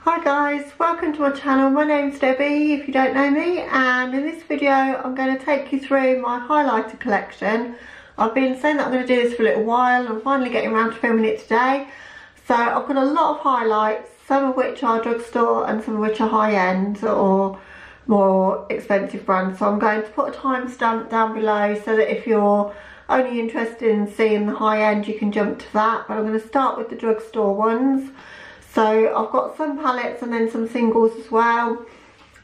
Hi guys, welcome to my channel. My name's Debbie if you don't know me, and in this video I'm going to take you through my highlighter collection. I've been saying that I'm going to do this for a little while. I'm finally getting around to filming it today. So I've got a lot of highlights, some of which are drugstore and some of which are high-end or more expensive brands. So I'm going to put a timestamp down below so that if you're only interested in seeing the high-end you can jump to that. But I'm going to start with the drugstore ones. So I've got some palettes and then some singles as well.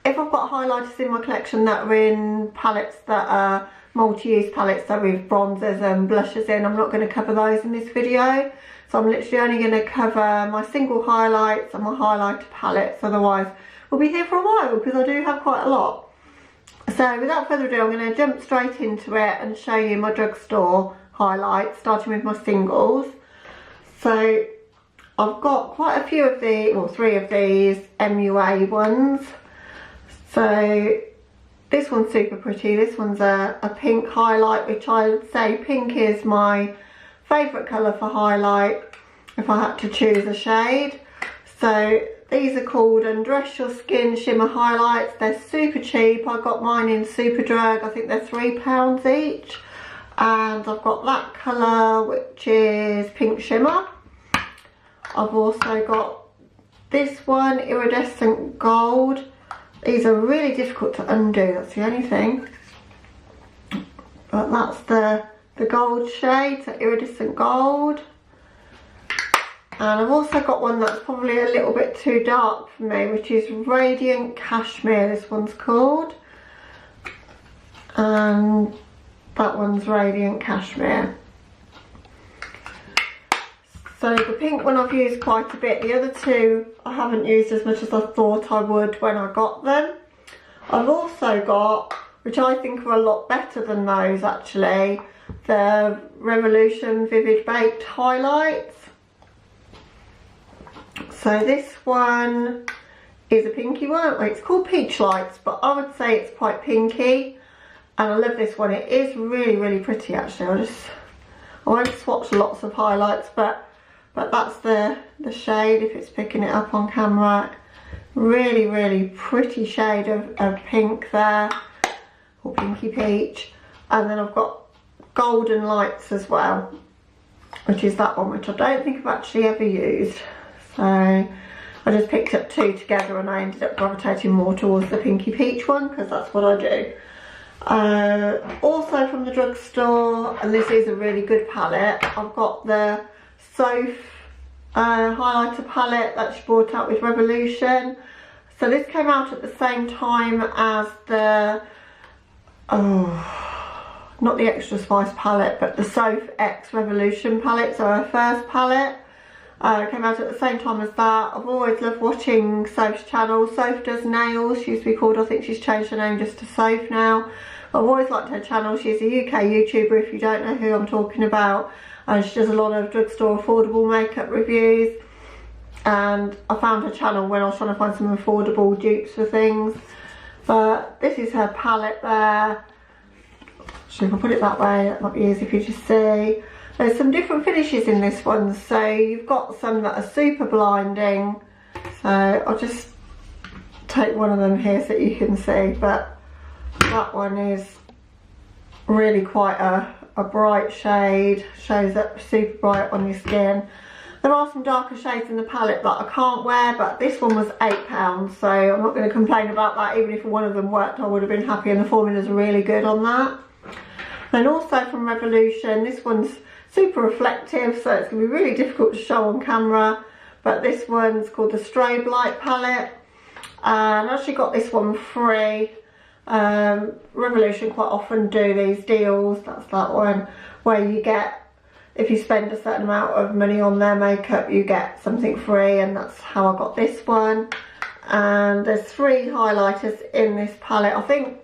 If I've got highlighters in my collection that are in palettes that are multi-use palettes, so with bronzers and blushes in, I'm not going to cover those in this video. So I'm literally only going to cover my single highlights and my highlighter palettes, otherwise we'll be here for a while because I do have quite a lot. So without further ado, I'm going to jump straight into it and show you my drugstore highlights, starting with my singles. So I've got quite a few of the, well, 3 of these MUA ones. So this one's super pretty. This one's a pink highlight, which I would say pink is my favourite colour for highlight if I had to choose a shade. So these are called Undress Your Skin Shimmer Highlights. They're super cheap. I got mine in Superdrug. I think they're £3 each. And I've got that colour, which is Pink Shimmer. I've also got this one, Iridescent Gold. These are really difficult to undo, that's the only thing. But that's the gold shade, so Iridescent Gold. And I've also got one that's probably a little bit too dark for me, which is Radiant Cashmere, this one's called. And that one's Radiant Cashmere. So the pink one I've used quite a bit. The other two I haven't used as much as I thought I would when I got them. I've also got, which I think are a lot better than those actually, the Revolution Vivid Baked Highlights. So this one is a pinky one. It's called Peach Lights, but I would say it's quite pinky. And I love this one. It is really, really pretty actually. I won't swatch lots of highlights, but that's the shade if it's picking it up on camera. Really, really pretty shade of pink there, or pinky peach. And then I've got Golden Lights as well, which is that one, which I don't think I've actually ever used. So I just picked up 2 together and I ended up gravitating more towards the pinky peach one because that's what I do. Also from the drugstore, and this is a really good palette, I've got the Soph highlighter palette that she brought out with Revolution. So this came out at the same time as the, not the Extra Spice palette, but the Soph X Revolution palette, so her first palette. Came out at the same time as that. I've always loved watching Soph's channel. Soph Does Nails, she used to be called, I think she's changed her name just to Soph now. I've always liked her channel. She's a UK YouTuber if you don't know who I'm talking about. And she does a lot of drugstore affordable makeup reviews. And I found her channel when I was trying to find some affordable dupes for things. But this is her palette there. So if I put it that way, that might be easy for you to see. There's some different finishes in this one. So you've got some that are super blinding. So I'll just take one of them here so that you can see. But that one is really quite a bright shade, shows up super bright on your skin. There are some darker shades in the palette that I can't wear, but this one was £8, so I'm not going to complain about that. Even if one of them worked, I would have been happy, and the formulas are really good on that. Then also from Revolution, this one's super reflective, so it's going to be really difficult to show on camera, but this one's called the Strobe Light palette, and I actually got this one free. Revolution quite often do these deals, that's that one, where you get, if you spend a certain amount of money on their makeup you get something free, and that's how I got this one. And there's 3 highlighters in this palette. I think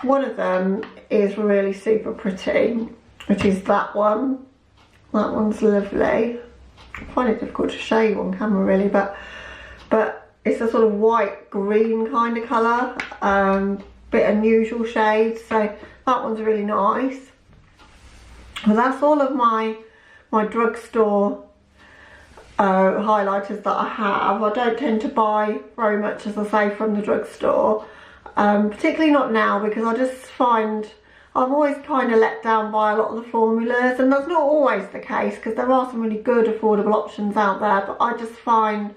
one of them is really super pretty, which is that one. That one's lovely. I find it difficult to show you on camera really, but it's a sort of white green kind of colour, bit unusual shade, so that one's really nice. Well, that's all of my drugstore highlighters that I have. I don't tend to buy very much, as I say, from the drugstore, particularly not now, because I just find I'm always kind of let down by a lot of the formulas, and that's not always the case, because there are some really good affordable options out there, but I just find,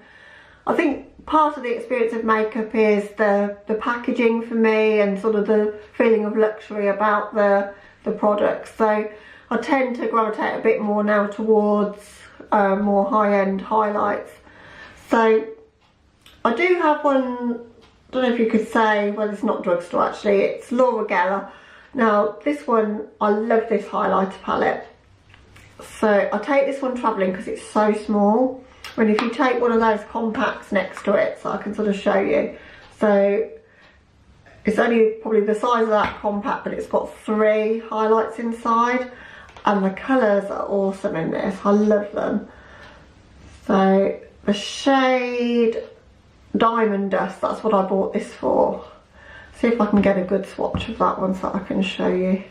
I think part of the experience of makeup is the packaging for me, and sort of the feeling of luxury about the products. So I tend to gravitate a bit more now towards more high-end highlights. So I do have one, I don't know if you could say, well, it's not drugstore actually, it's Laura Geller. Now this one, I love this highlighter palette. So I take this one travelling because it's so small. And if you take one of those compacts next to it, so I can sort of show you. So it's only probably the size of that compact, but it's got 3 highlights inside. And the colours are awesome in this, I love them. So the shade Diamond Dust, that's what I bought this for. See if I can get a good swatch of that one so I can show you.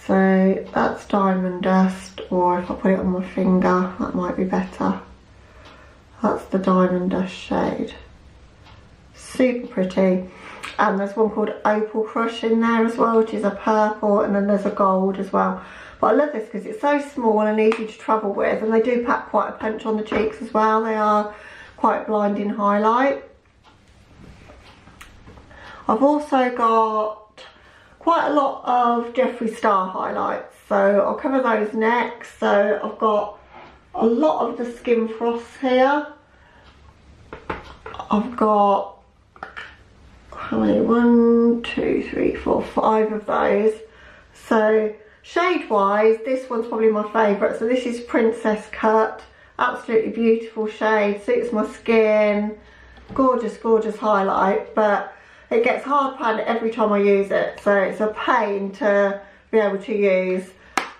So that's Diamond Dust, or if I put it on my finger, that might be better. That's the Diamond Dust shade. Super pretty. And there's one called Opal Crush in there as well, which is a purple, and then there's a gold as well. But I love this because it's so small and easy to travel with, and they do pack quite a punch on the cheeks as well. They are quite blinding highlight. I've also got quite a lot of Jeffree Star highlights, so I'll cover those next. So I've got a lot of the Skin Frost here. I've got, how many? 1, 2, 3, 4, 5 of those. So shade wise, this one's probably my favourite. So this is Princess Cut. Absolutely beautiful shade, suits my skin. Gorgeous, gorgeous highlight, but it gets hard pan every time I use it, so it's a pain to be able to use.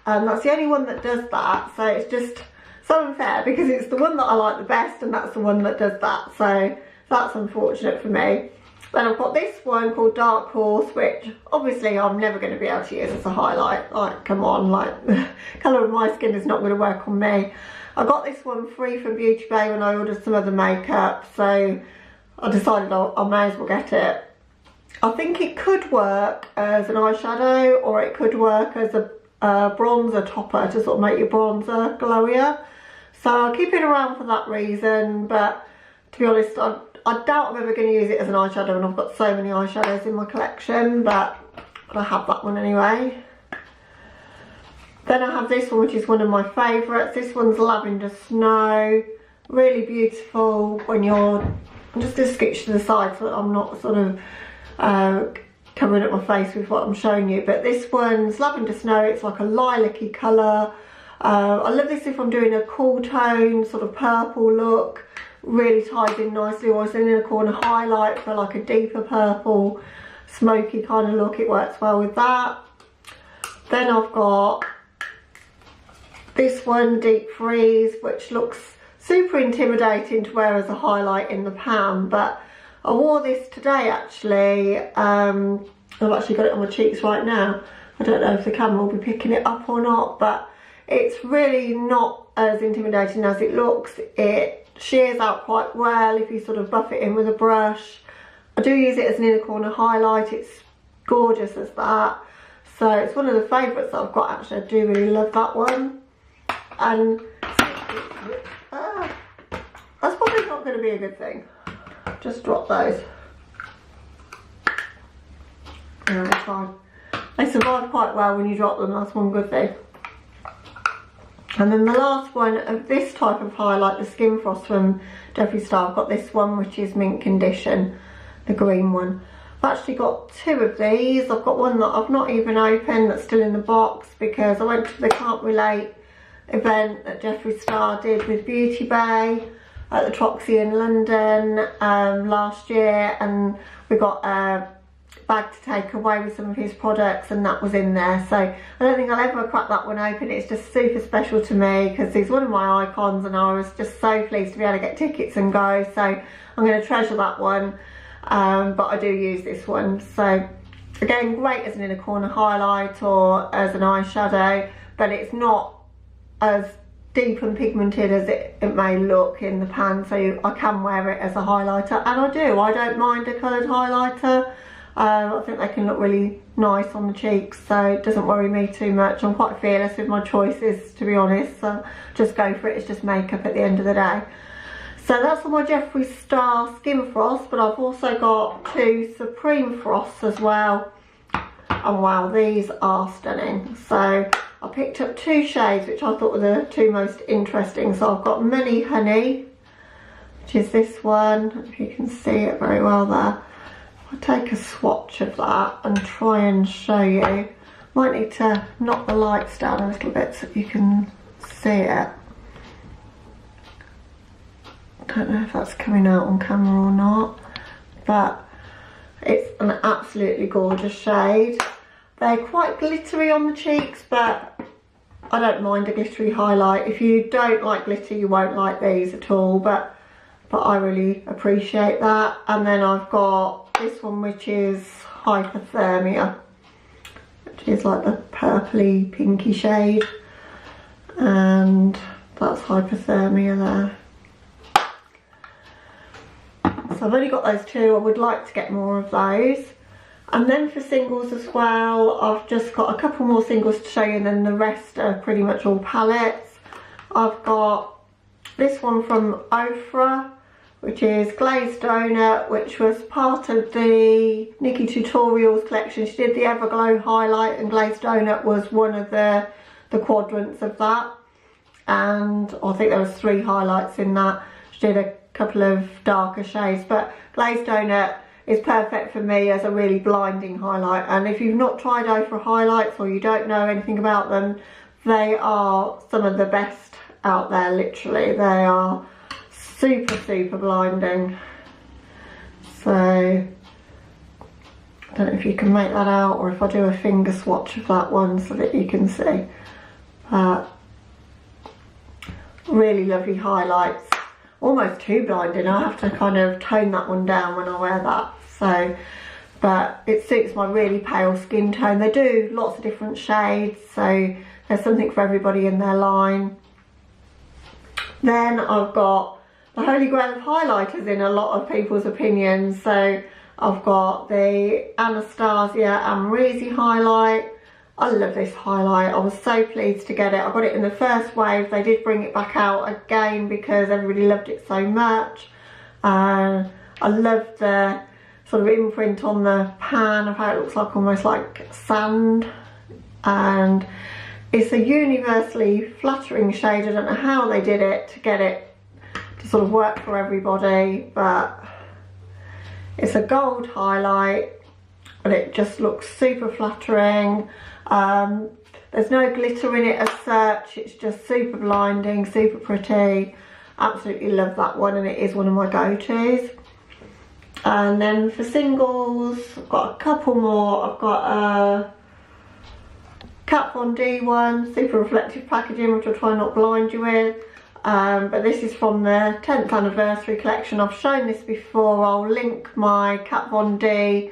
And that's the only one that does that, so it's just so unfair because it's the one that I like the best and that's the one that does that, so that's unfortunate for me. Then I've got this one called Dark Horse, which obviously I'm never going to be able to use as a highlight. Like, come on, like, the colour of my skin is not going to work on me. I got this one free from Beauty Bay when I ordered some other makeup, so I decided I may as well get it. I think it could work as an eyeshadow, or it could work as a bronzer topper to sort of make your bronzer glowier. So I'll keep it around for that reason, but to be honest, I doubt I'm ever going to use it as an eyeshadow, and I've got so many eyeshadows in my collection, but I have that one anyway. Then I have this one, which is one of my favourites. This one's Lavender Snow. Really beautiful when you're, I'm just going to scooch to the side so that I'm not sort of covering up my face with what I'm showing you, but this one's Lavender Snow. It's like a lilac-y colour. I love this if I'm doing a cool tone sort of purple look. Really ties in nicely, or it's in a corner highlight for like a deeper purple smoky kind of look. It works well with that. Then I've got this one, Deep Freeze, which looks super intimidating to wear as a highlight in the pan, but I wore this today actually. I've actually got it on my cheeks right now. I don't know if the camera will be picking it up or not, but it's really not as intimidating as it looks. It shears out quite well if you sort of buff it in with a brush. I do use it as an inner corner highlight. It's gorgeous as that. So it's one of the favourites that I've got actually. I do really love that one. And that's probably not going to be a good thing. Just drop those. Yeah, it's fine. They survive quite well when you drop them, that's one good thing. And then the last one of this type of highlight, the Skin Frost from Jeffree Star, I've got this one, which is Mint Condition, the green one. I've actually got 2 of these. I've got one that I've not even opened that's still in the box because I went to the Can't Relate event that Jeffree Star did with Beauty Bay at the Troxy in London last year, and we got a bag to take away with some of his products, and that was in there. So I don't think I'll ever crack that one open. It's just super special to me because he's one of my icons, and I was just so pleased to be able to get tickets and go. So I'm going to treasure that one, but I do use this one. So again, great as an inner corner highlight or as an eyeshadow, but it's not as deep and pigmented as it may look in the pan, so I can wear it as a highlighter, and I do. I don't mind a coloured highlighter. I think they can look really nice on the cheeks, so it doesn't worry me too much. I'm quite fearless with my choices, to be honest, so just go for it. It's just makeup at the end of the day. So that's on my Jeffree Star Skin Frost, but I've also got 2 Supreme Frosts as well. And wow, these are stunning. So I picked up 2 shades which I thought were the 2 most interesting. So I've got Money Honey, which is this one, if you can see it very well there. I'll take a swatch of that and try and show you. Might need to knock the lights down a little bit so you can see it. Don't know if that's coming out on camera or not, but it's an absolutely gorgeous shade. They're quite glittery on the cheeks, but I don't mind a glittery highlight. If you don't like glitter, you won't like these at all, but I really appreciate that. And then I've got this one, which is Hypothermia, which is like the purpley pinky shade, and that's Hypothermia there. So I've only got those 2. I would like to get more of those. And then for singles as well, I've just got a couple more singles to show you, and then the rest are pretty much all palettes. I've got this one from Ofra, which is Glazed Donut, which was part of the Nikki Tutorials collection. She did the Everglow highlight, and Glazed Donut was one of the quadrants of that. And I think there was 3 highlights in that. She did a couple of darker shades, but Glazed Donut is perfect for me as a really blinding highlight. And if you've not tried Ofra highlights, or you don't know anything about them, they are some of the best out there, literally. They are super blinding. So I don't know if you can make that out, or if I do a finger swatch of that one so that you can see. Really lovely highlights. Almost too blinding. I have to kind of tone that one down when I wear that. So, but it suits my really pale skin tone. They do lots of different shades, so there's something for everybody in their line. Then I've got the holy grail of highlighters in a lot of people's opinions. So I've got the Anastasia Amrezy highlight. I love this highlight. I was so pleased to get it. I got it in the first wave. They did bring it back out again because everybody loved it so much. I love the sort of imprint on the pan of how it looks like almost like sand. And it's a universally flattering shade. I don't know how they did it to get it to sort of work for everybody, but it's a gold highlight, but it just looks super flattering. There's no glitter in it as such. It's just super blinding, super pretty. Absolutely love that one, and it is one of my go-tos. And then for singles, I've got a couple more. I've got a Kat Von D one, super reflective packaging, which I'll try not blind you with. But this is from the 10th anniversary collection. I've shown this before. I'll link my Kat Von D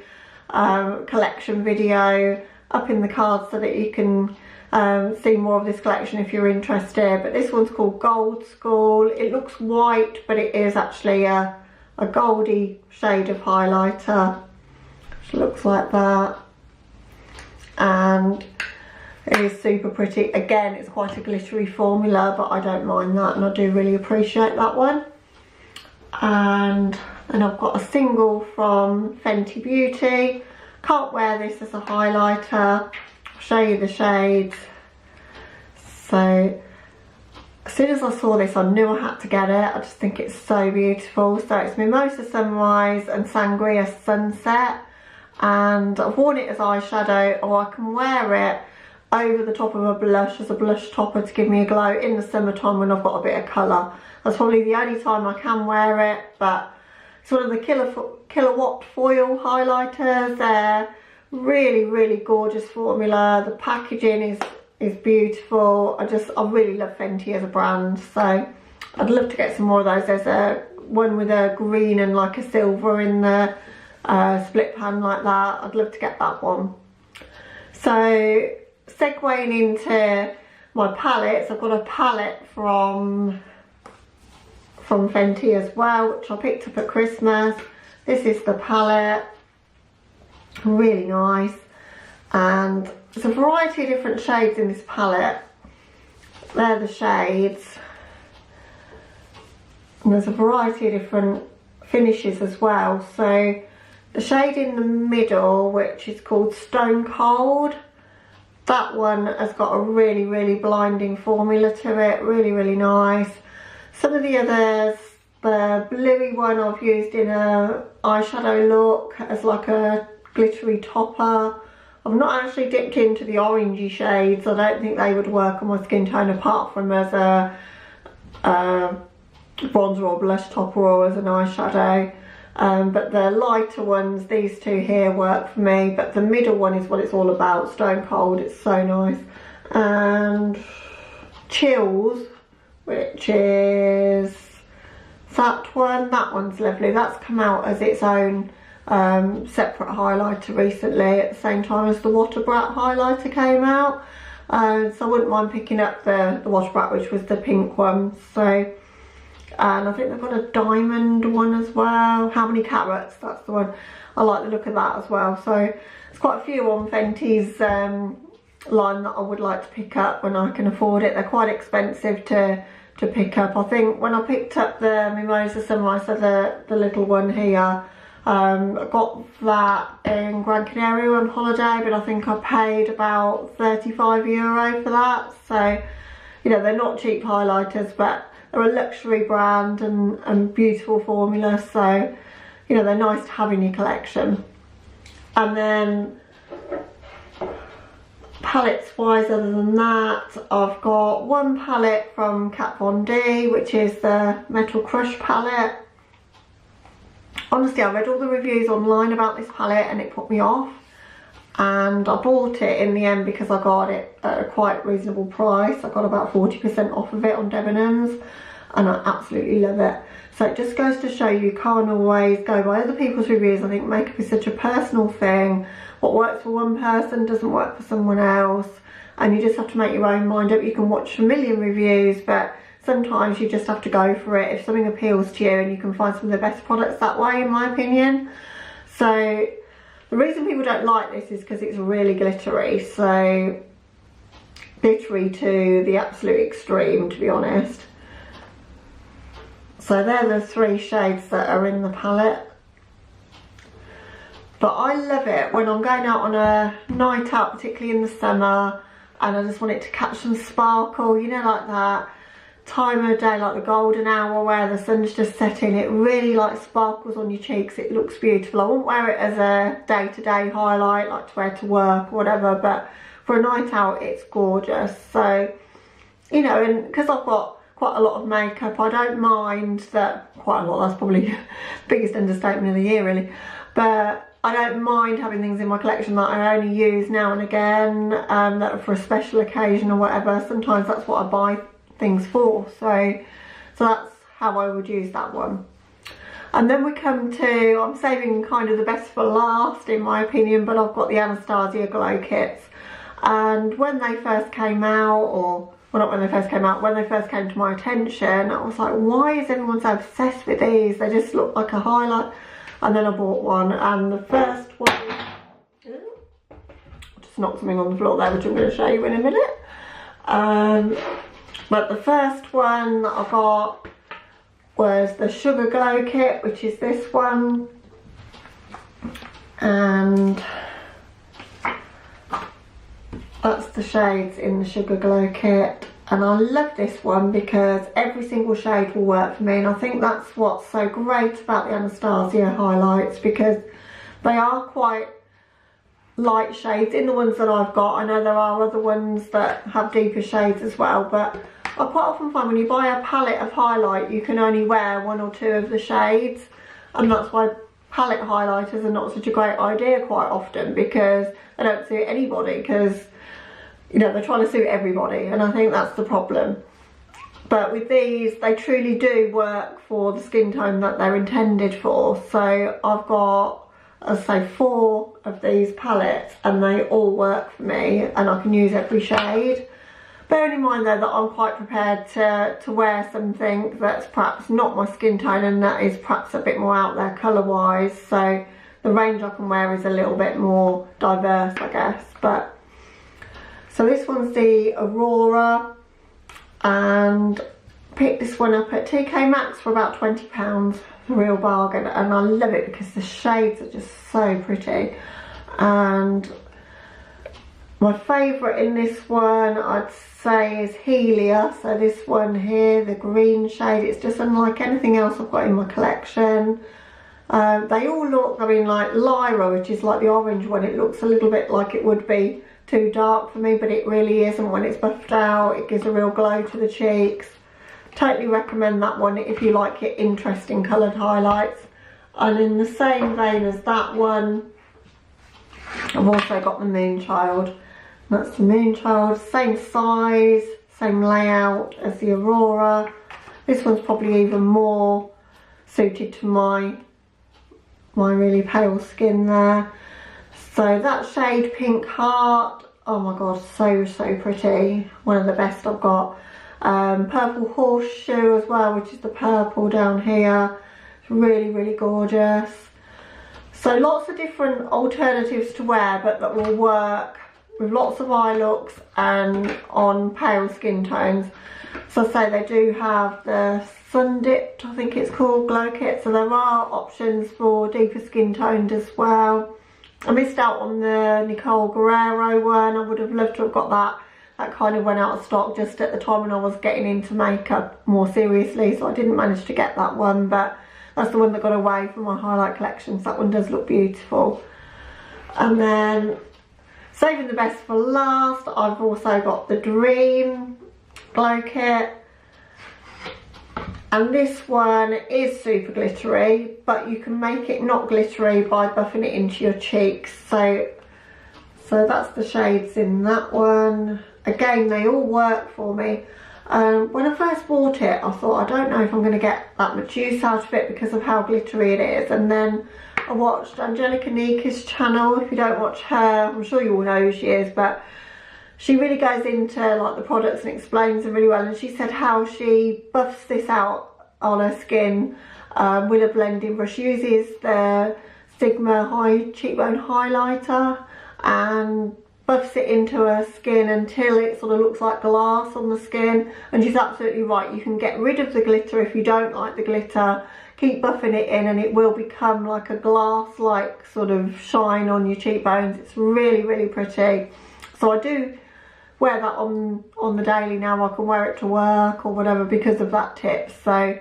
collection video up in the cards so that you can see more of this collection if you're interested. But this one's called Gold School. It looks white, but it is actually a goldy shade of highlighter, which looks like that. And it is super pretty. Again, it's quite a glittery formula, but I don't mind that, and I do really appreciate that one. And then I've got a single from Fenty Beauty. Can't wear this as a highlighter. I'll show you the shades. So as soon as I saw this, I knew I had to get it. I just think it's so beautiful. So it's Mimosa Sunrise and Sangria Sunset, and I've worn it as eyeshadow, or I can wear it over the top of a blush as a blush topper to give me a glow in the summertime when I've got a bit of colour. That's probably the only time I can wear it, but it's one of the Kilowatt foil highlighters. They're really gorgeous formula. The packaging is beautiful. I really love Fenty as a brand, so I'd love to get some more of those. There's a one with a green and like a silver in the split pan like that. I'd love to get that one. So segueing into my palettes, I've got a palette from Fenty as well, which I picked up at Christmas. This is the palette, really nice, and there's a variety of different shades in this palette. They're the shades, and there's a variety of different finishes as well. So the shade in the middle, which is called Stone Cold, that one has got a really, really blinding formula to it, really, really nice. Some of the others, the bluey one I've used in a eyeshadow look as like a glittery topper. I've not actually dipped into the orangey shades. I don't think they would work on my skin tone apart from as a bronzer or blush topper or as an eyeshadow. But the lighter ones, these two here, work for me, but the middle one is what it's all about, Stone Cold. It's so nice. And Chills, which is that one's lovely. That's come out as its own separate highlighter recently at the same time as the Water Brat highlighter came out. So I wouldn't mind picking up the Water Brat, which was the pink one. So, and I think they've got a diamond one as well. How Many Carrots, that's the one. I like the look of that as well. So there's quite a few on Fenty's line that I would like to pick up when I can afford it. They're quite expensive to pick up. I think when I picked up the Mimosa Sunrise, so the little one here, I got that in Gran Canaria on holiday, but I think I paid about €35 for that. So, you know, they're not cheap highlighters, but they're a luxury brand and beautiful formula, so, you know, they're nice to have in your collection. And then palettes wise, other than that, I've got one palette from Kat Von D, which is the Metal Crush palette. Honestly, I read all the reviews online about this palette and it put me off, and I bought it in the end because I got it at a quite reasonable price. I got about 40% off of it on Debenhams, and I absolutely love it. So it just goes to show you can't always go by other people's reviews. I think makeup is such a personal thing. What works for one person doesn't work for someone else, and you just have to make your own mind up. You can watch a million reviews, but sometimes you just have to go for it if something appeals to you, and you can find some of the best products that way, in my opinion. So the reason people don't like this is because it's really glittery. So glittery to the absolute extreme, to be honest. So they're the three shades that are in the palette. But I love it when I'm going out on a night out, particularly in the summer, and I just want it to catch some sparkle, you know, like that time of day, like the golden hour where the sun's just setting. It really like sparkles on your cheeks. It looks beautiful. I won't wear it as a day-to-day highlight, like to wear to work or whatever, but for a night out it's gorgeous. So, you know, and because I've got quite a lot of makeup, I don't mind that. Quite a lot, that's probably the biggest understatement of the year, really. But I don't mind having things in my collection that I only use now and again, that are for a special occasion or whatever. Sometimes that's what I buy things for. So that's how I would use that one. And then we come to, I'm saving kind of the best for last, in my opinion, but I've got the Anastasia glow kits. And when they first came out, or well, not when they first came out, when they first came to my attention, I was like, why is everyone so obsessed with these? They just look like a highlight. And then I bought one, and the first one, just knocked something on the floor there, which I'm going to show you in a minute. But the first one that I got was the Sugar Glow kit, which is this one. And that's the shades in the Sugar Glow kit. And I love this one because every single shade will work for me, and I think that's what's so great about the Anastasia highlights, because they are quite light shades in the ones that I've got. I know there are other ones that have deeper shades as well, but I quite often find when you buy a palette of highlight, you can only wear one or two of the shades, and that's why palette highlighters are not such a great idea quite often, because they don't suit anybody, because, you know, they're trying to suit everybody, and I think that's the problem. But with these, they truly do work for the skin tone that they're intended for. So I've got, I'd say, 4 of these palettes, and they all work for me, and I can use every shade. Bearing in mind though that I'm quite prepared to wear something that's perhaps not my skin tone and that is perhaps a bit more out there colour wise, so the range I can wear is a little bit more diverse, I guess. But so this one's the Aurora, and picked this one up at TK Maxx for about £20, a real bargain, and I love it because the shades are just so pretty. And my favourite in this one I'd say is Helia, so this one here, the green shade. It's just unlike anything else I've got in my collection. They all look, I mean, like Lyra, which is like the orange one, it looks a little bit like it would be too dark for me, but it really isn't. When it's buffed out, it gives a real glow to the cheeks. Totally recommend that one if you like it interesting coloured highlights. And in the same vein as that one, I've also got the Moonchild. That's the Moonchild, same size, same layout as the Aurora. This one's probably even more suited to my really pale skin there. So that shade Pink Heart, oh my god, so pretty. One of the best I've got. Purple Horseshoe as well, which is the purple down here. It's really gorgeous. So lots of different alternatives to wear, but that will work with lots of eye looks and on pale skin tones. So I say they do have the Sun Dipped, I think it's called, glow kit, so there are options for deeper skin toned as well. I missed out on the Nicole Guerrero one. I would have loved to have got that. That kind of went out of stock just at the time when I was getting into makeup more seriously, so I didn't manage to get that one, but that's the one that got away from my highlight collections. That one does look beautiful. And then saving the best for last, I've also got the Dream glow kit, and this one is super glittery, but you can make it not glittery by buffing it into your cheeks. So that's the shades in that one. Again, they all work for me. When I first bought it, I thought, I don't know if I'm going to get that much use out of it because of how glittery it is. And then I watched Angelica Nika's channel. If you don't watch her, I'm sure you all know who she is, but she really goes into like the products and explains them really well. And she said how she buffs this out on her skin with a blending brush. She uses the Sigma High Cheekbone Highlighter and buffs it into her skin until it sort of looks like glass on the skin. And she's absolutely right, you can get rid of the glitter if you don't like the glitter, keep buffing it in and it will become like a glass like sort of shine on your cheekbones. It's really pretty. So I do wear that on the daily now. I can wear it to work or whatever because of that tip. So,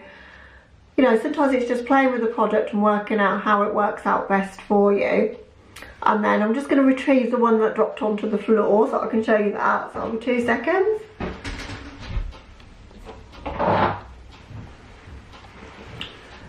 you know, sometimes it's just playing with the product and working out how it works out best for you. And then I'm just going to retrieve the one that dropped onto the floor so I can show you that. So I'll be 2 seconds.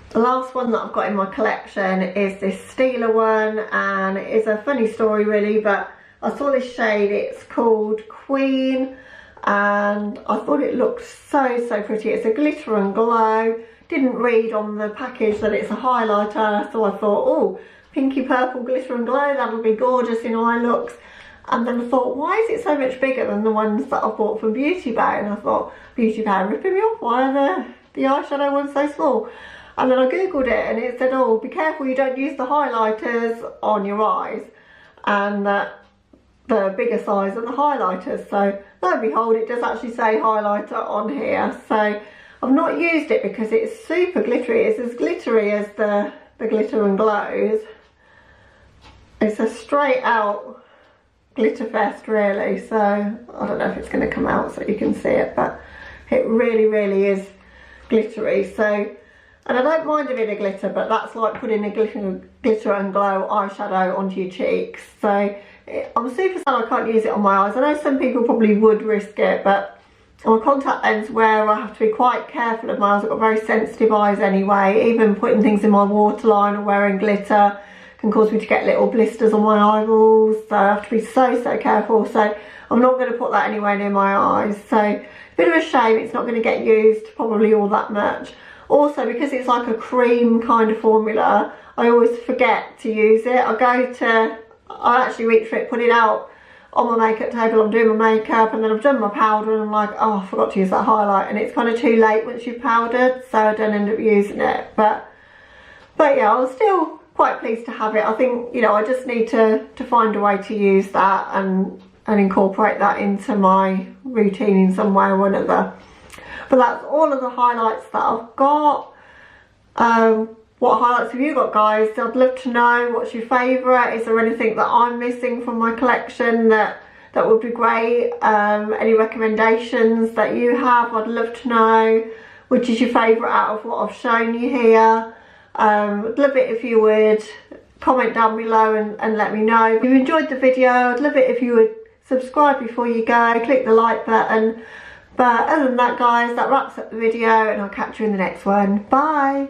The last one that I've got in my collection is this Stila one, and it is a funny story really, but I saw this shade, it's called Queen, and I thought it looked so pretty. It's a glitter and glow. Didn't read on the package that it's a highlighter, so I thought, oh, pinky purple glitter and glow, that'll be gorgeous in eye looks. And then I thought, why is it so much bigger than the ones that I bought from Beauty Bay? And I thought, Beauty Bay are ripping me off, why are the eyeshadow ones so small? And then I googled it and it said, oh, be careful you don't use the highlighters on your eyes, and the bigger size of the highlighters. So lo and behold, it does actually say highlighter on here. So I've not used it because it's super glittery. It's as glittery as the glitter and glows. It's a straight out glitter fest really, so I don't know if it's going to come out so you can see it, but it really is glittery. So, and I don't mind a bit of glitter, but that's like putting a glitter and glow eyeshadow onto your cheeks. So I'm super sad I can't use it on my eyes. I know some people probably would risk it, but on a contact lens where I have to be quite careful of my eyes, I've got very sensitive eyes anyway, even putting things in my waterline or wearing glitter can cause me to get little blisters on my eyeballs, so I have to be so careful. So I'm not going to put that anywhere near my eyes. So a bit of a shame it's not going to get used probably all that much. Also, because it's like a cream kind of formula, I always forget to use it. I actually reach for it, put it out on my makeup table, I'm doing my makeup, and then I've done my powder and I'm like, oh, I forgot to use that highlight, and it's kind of too late once you've powdered, so I don't end up using it. But yeah, I was still quite pleased to have it. I think, you know, I just need to find a way to use that and incorporate that into my routine in some way or another. But that's all of the highlights that I've got. What highlights have you got, guys? I'd love to know. What's your favourite? Is there anything that I'm missing from my collection that would be great? Any recommendations that you have? I'd love to know. Which is your favourite out of what I've shown you here? I'd love it if you would comment down below and let me know. If you enjoyed the video, I'd love it if you would subscribe before you go, click the like button. But other than that, guys, that wraps up the video, and I'll catch you in the next one. Bye.